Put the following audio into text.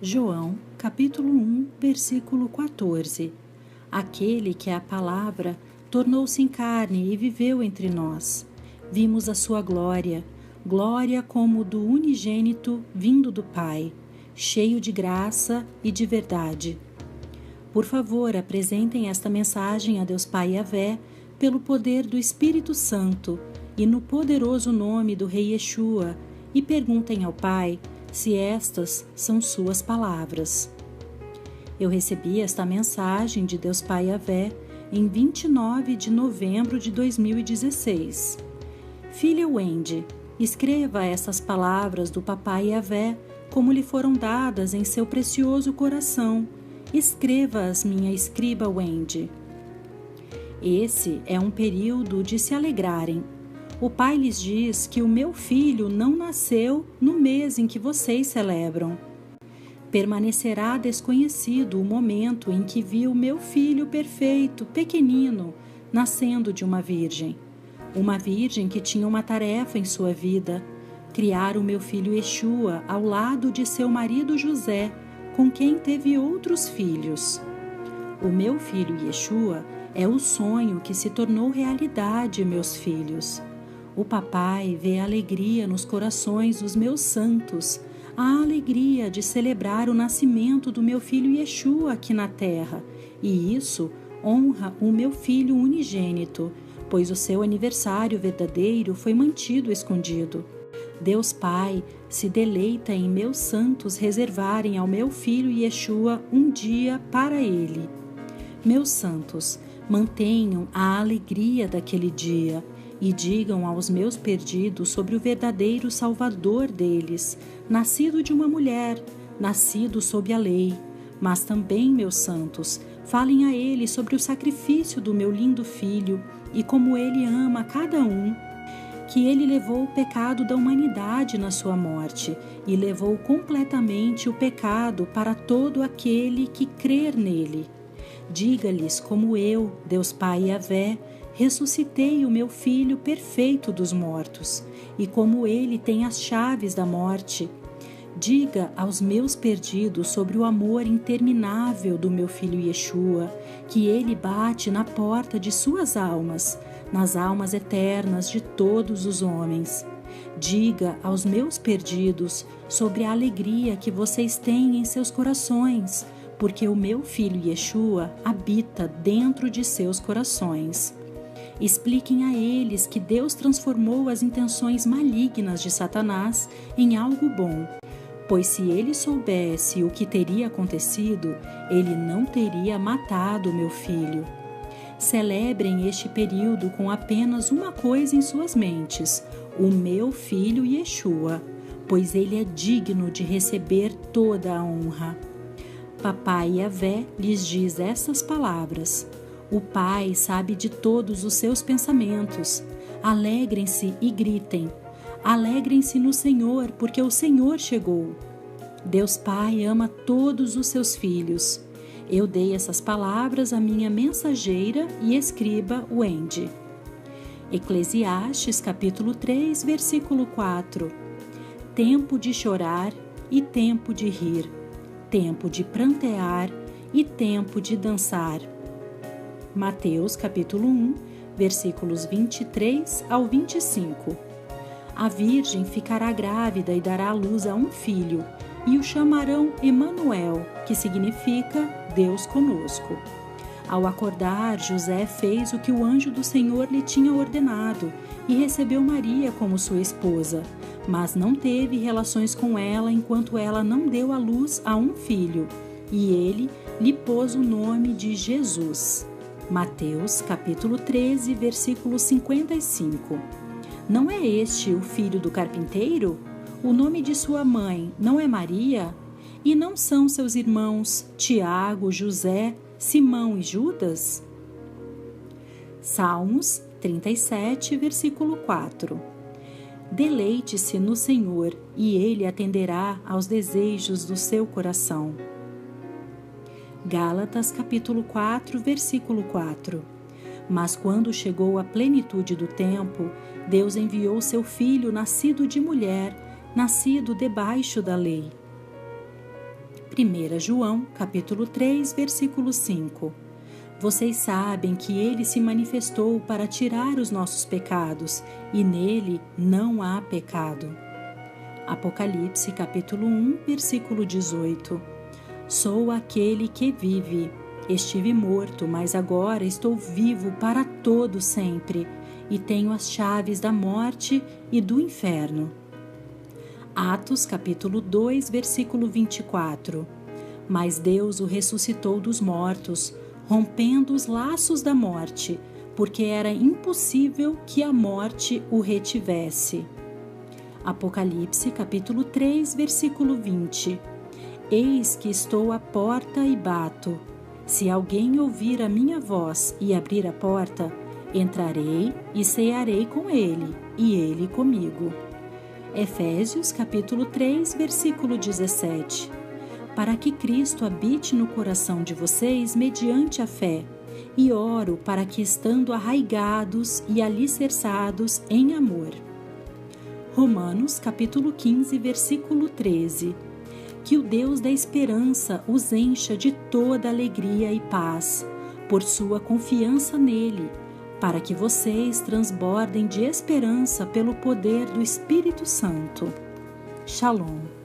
João, capítulo 1, versículo 14. Aquele que é a palavra tornou-se em carne e viveu entre nós. Vimos a sua glória, glória como do unigênito vindo do Pai, cheio de graça e de verdade. Por favor, apresentem esta mensagem a Deus Pai Yahvé pelo poder do Espírito Santo e no poderoso nome do Rei Yeshua e perguntem ao Pai se estas são suas palavras. Eu recebi esta mensagem de Deus Pai Yahvé em 29 de novembro de 2016. Filha Wendy, escreva essas palavras do Papai Yahvé como lhe foram dadas em seu precioso coração. Escreva-as, minha escriba Wendy. Esse é um período de se alegrarem. O Pai lhes diz que o meu filho não nasceu no mês em que vocês celebram. Permanecerá desconhecido o momento em que vi o meu filho perfeito, pequenino, nascendo de uma virgem. Uma virgem que tinha uma tarefa em sua vida: criar o meu filho Yeshua ao lado de seu marido José, com quem teve outros filhos. O meu filho Yeshua é o sonho que se tornou realidade, meus filhos. O papai vê a alegria nos corações dos meus santos, a alegria de celebrar o nascimento do meu filho Yeshua aqui na terra, e isso honra o meu filho unigênito, pois o seu aniversário verdadeiro foi mantido escondido. Deus Pai se deleita em meus santos reservarem ao meu filho Yeshua um dia para ele. Meus santos, mantenham a alegria daquele dia e digam aos meus perdidos sobre o verdadeiro Salvador deles, nascido de uma mulher, nascido sob a lei. Mas também, meus santos, falem a ele sobre o sacrifício do meu lindo filho e como ele ama cada um, que ele levou o pecado da humanidade na sua morte e levou completamente o pecado para todo aquele que crer nele. Diga-lhes como eu, Deus Pai Yahvé, ressuscitei o meu filho perfeito dos mortos, e como ele tem as chaves da morte. Diga aos meus perdidos sobre o amor interminável do meu filho Yeshua, que ele bate na porta de suas almas, nas almas eternas de todos os homens. Diga aos meus perdidos sobre a alegria que vocês têm em seus corações, porque o meu filho Yeshua habita dentro de seus corações. Expliquem a eles que Deus transformou as intenções malignas de Satanás em algo bom, pois se ele soubesse o que teria acontecido, ele não teria matado meu filho. Celebrem este período com apenas uma coisa em suas mentes: o meu filho Yeshua, pois ele é digno de receber toda a honra. Papai Yahvé lhes diz essas palavras: o Pai sabe de todos os seus pensamentos. Alegrem-se e gritem. Alegrem-se no Senhor, porque o Senhor chegou. Deus Pai ama todos os seus filhos. Eu dei essas palavras à minha mensageira e escriba Wendy. Eclesiastes, capítulo 3, versículo 4. Tempo de chorar e tempo de rir. Tempo de prantear e tempo de dançar. Mateus, capítulo 1, versículos 23 ao 25. A virgem ficará grávida e dará à luz a um filho, e o chamarão Emanuel, que significa Deus conosco. Ao acordar, José fez o que o anjo do Senhor lhe tinha ordenado e recebeu Maria como sua esposa, mas não teve relações com ela enquanto ela não deu à luz a um filho, e ele lhe pôs o nome de Jesus. Mateus, capítulo 13, versículo 55. Não é este o filho do carpinteiro? O nome de sua mãe não é Maria? E não são seus irmãos Tiago, José, Simão e Judas? Salmos 37, versículo 4. Deleite-se no Senhor, e Ele atenderá aos desejos do seu coração. Gálatas, capítulo 4, versículo 4. Mas quando chegou a plenitude do tempo, Deus enviou seu Filho nascido de mulher, nascido debaixo da lei. 1 João, capítulo 3, versículo 5. Vocês sabem que ele se manifestou para tirar os nossos pecados, e nele não há pecado. Apocalipse, capítulo 1, versículo 18. Sou aquele que vive. Estive morto, mas agora estou vivo para todo sempre, e tenho as chaves da morte e do inferno. Atos, capítulo 2, versículo 24. Mas Deus o ressuscitou dos mortos, rompendo os laços da morte, porque era impossível que a morte o retivesse. Apocalipse, capítulo 3, versículo 20. Eis que estou à porta e bato. Se alguém ouvir a minha voz e abrir a porta, entrarei e cearei com ele, e ele comigo. Efésios, capítulo 3, versículo 17. Para que Cristo habite no coração de vocês mediante a fé, e oro para que, estando arraigados e alicerçados em amor. Romanos, capítulo 15, versículo 13. Que o Deus da esperança os encha de toda alegria e paz, por sua confiança nele, para que vocês transbordem de esperança pelo poder do Espírito Santo. Shalom.